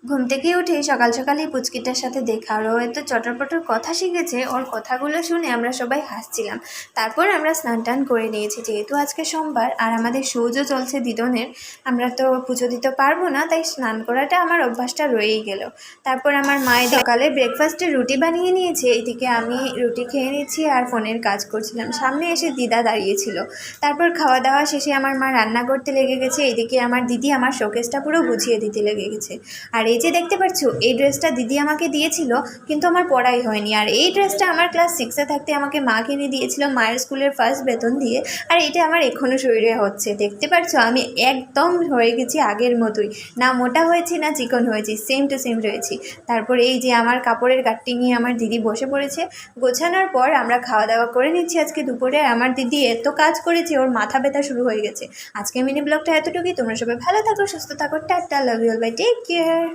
ঘুম থেকে উঠে সকাল সকালই পুচকিটার সাথে দেখা, আর ও এত চটরপটর কথা শিখেছে। ওর কথাগুলো শুনে আমরা সবাই হাসছিলাম। তারপর আমরা স্নান টান করে নিয়েছি, যেহেতু আজকে সোমবার আর আমাদের সূর্য চলছে দিদনের, আমরা তো পুজো দিতে পারবো না, তাই স্নান করাটা আমার অভ্যাসটা রয়েই গেল। তারপর আমার মায়ের সকালে ব্রেকফাস্টে রুটি বানিয়ে নিয়েছে, এদিকে আমি রুটি খেয়ে নিচ্ছি আর ফোনের কাজ করছিলাম। সামনে এসে দিদা দাঁড়িয়েছিল। তারপর খাওয়া দাওয়া শেষে আমার মা রান্না করতে লেগে গেছে, এদিকে আমার দিদি আমার শোকেসটা পুরো গুছিয়ে দিতে লেগে গেছে। আর এই যে দেখতে পাচ্ছ, এই ড্রেসটা দিদি আমাকে দিয়েছিল, কিন্তু আমার পরাই হয়নি। আর এই ড্রেসটা আমার ক্লাস 6-এ থাকতে আমাকে মা কিনে দিয়েছিল মায়ের স্কুলের ফার্স্ট বেতন দিয়ে। আর এটা আমার এখনও শরীরে হচ্ছে, দেখতে পাচ্ছ আমি একদম হয়ে গেছি আগের মতোই, না মোটা হয়েছি না চিকন হয়েছি, সেম টু সেম রয়েছি। তারপর এই যে আমার কাপড়ের গাঁটটি নিয়ে আমার দিদি বসে পড়েছে। গোছানোর পর আমরা খাওয়া দাওয়া করে নিচ্ছি আজকে দুপুরে। আমার দিদি এত কাজ করেছে, ওর মাথা ব্যথা শুরু হয়ে গেছে। আজকে মিনি ব্লগটা এতটুকুই। তোমরা সবাই ভালো থাকো, সুস্থ থাকো, tata, love you all, bye, take care.